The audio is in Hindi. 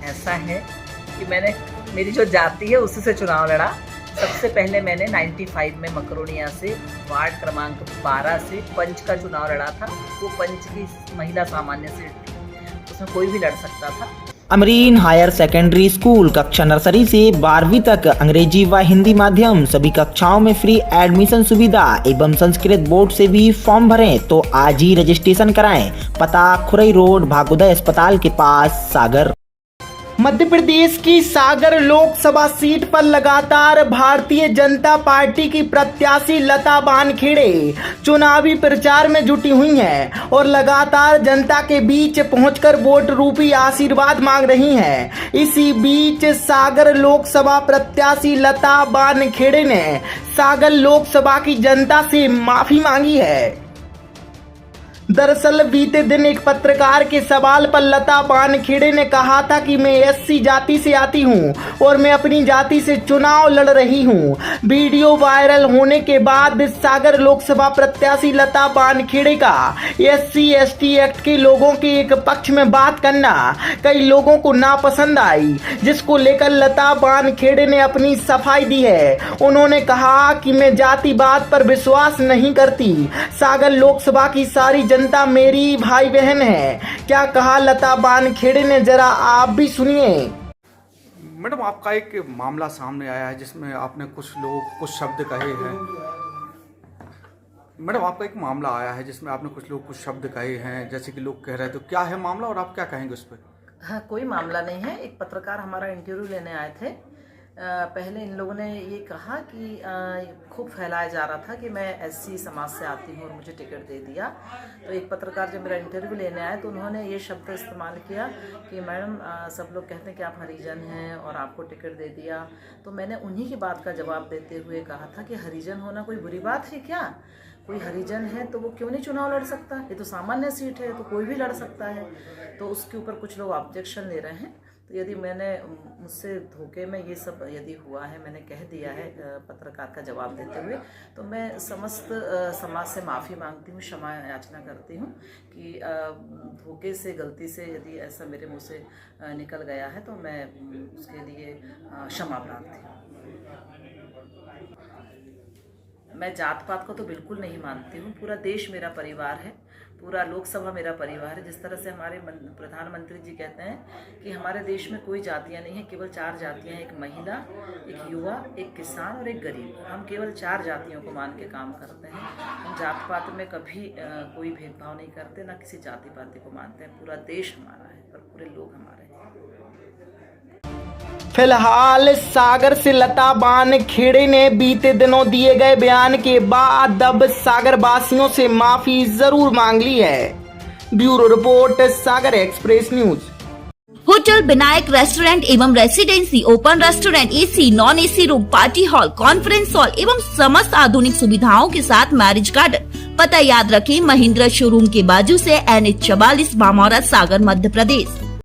ऐसा है कि मैंने मेरी जो जाति है उसी से चुनाव लड़ा। सबसे पहले मैंने 95 में मकरोनिया से वार्ड क्रमांक 12 से पंच का चुनाव लड़ा था। वो पंच की महिला सामान्य सीट थी, उसमें कोई भी लड़ सकता था। अमरीन हायर सेकेंडरी स्कूल कक्षा नर्सरी से 12वीं तक अंग्रेजी व हिंदी माध्यम सभी कक्षाओं में फ्री एडमिशन सुविधा एवं संस्कृत बोर्ड से भी फॉर्म भरें तो आज ही रजिस्ट्रेशन कराएं। पता खुरई रोड भागोदय अस्पताल के पास सागर। मध्य प्रदेश की सागर लोकसभा सीट पर लगातार भारतीय जनता पार्टी की प्रत्याशी लता बानखेड़े चुनावी प्रचार में जुटी हुई हैं और लगातार जनता के बीच पहुंचकर वोट रूपी आशीर्वाद मांग रही हैं। इसी बीच सागर लोकसभा प्रत्याशी लता बानखेड़े ने सागर लोकसभा की जनता से माफी मांगी है। दरअसल बीते दिन एक पत्रकार के सवाल पर लता बानखेड़े ने कहा था कि मैं एससी जाति से आती हूं और मैं अपनी जाति से चुनाव लड़ रही हूं। वीडियो वायरल होने के बाद सागर लोकसभा प्रत्याशी लता बानखेड़े का एससी एसटी एक्ट के लोगों के एक पक्ष में बात करना कई लोगों को नापसंद आई, जिसको लेकर लता बानखेड़े ने अपनी सफाई दी है। उन्होंने कहा कि मैं जातिवाद पर विश्वास नहीं करती। सागर लोकसभा की सारी जनता मेरी भाई बहन है। क्या कहा लता बानखेड़े ने, जरा आप भी सुनिए। मैडम, आपका एक मामला सामने आया है जिसमें आपने कुछ लोग कुछ शब्द कहे हैं। मैडम, आपका एक मामला आया है जिसमें आपने कुछ लोग कुछ शब्द कहे हैं, जैसे कि लोग कह रहे थे। तो क्या है मामला और आप क्या कहेंगे उस पर? हाँ, कोई मामला नहीं है। एक पत्रकार हमारा इंटरव्यू लेने आए थे। पहले इन लोगों ने ये कहा कि खूब फैलाया जा रहा था कि मैं एससी समाज से आती हूँ और मुझे टिकट दे दिया। तो एक पत्रकार जब मेरा इंटरव्यू लेने आए तो उन्होंने ये शब्द इस्तेमाल किया कि मैडम सब लोग कहते हैं कि आप हरिजन हैं और आपको टिकट दे दिया। तो मैंने उन्हीं की बात का जवाब देते हुए कहा था कि हरिजन होना कोई बुरी बात है क्या? कोई हरिजन है तो वो क्यों नहीं चुनाव लड़ सकता? ये तो सामान्य सीट है, तो कोई भी लड़ सकता है। तो उसके ऊपर कुछ लोग ऑब्जेक्शन ले रहे हैं। तो यदि मैंने मुझसे धोखे में ये सब यदि हुआ है, मैंने कह दिया है पत्रकार का जवाब देते हुए, तो मैं समस्त समाज से माफ़ी मांगती हूँ, क्षमा याचना करती हूँ कि धोखे से गलती से यदि ऐसा मेरे मुंह से निकल गया है तो मैं उसके लिए क्षमा प्रार्थी हूँ। मैं जात पात को तो बिल्कुल नहीं मानती हूँ। पूरा देश मेरा परिवार है, पूरा लोकसभा मेरा परिवार है। जिस तरह से हमारे प्रधानमंत्री जी कहते हैं कि हमारे देश में कोई जातियां नहीं है, केवल 4 जातियां हैं। एक महिला, एक युवा, एक किसान और एक गरीब। हम केवल 4 जातियों को मान के काम करते हैं। हम जात पात में कभी कोई भेदभाव नहीं करते, ना किसी जाति पाति को मानते हैं। पूरा देश हमारा है और पूरे लोग हमारे हैं। फिलहाल सागर से लता बानखेड़े ने बीते दिनों दिए गए बयान के बाद अब सागर वासियों से माफी जरूर मांग ली है। Bureau report, Sagar express news. Hotel Vinayak restaurant एवं residency, open restaurant, AC non AC room, party hall, conference hall एवं समस्त आधुनिक सुविधाओं के साथ मैरिज गार्डन। पता याद रखें, महिंद्रा शोरूम के बाजू से NH 44 बामौरा, सागर, मध्य प्रदेश।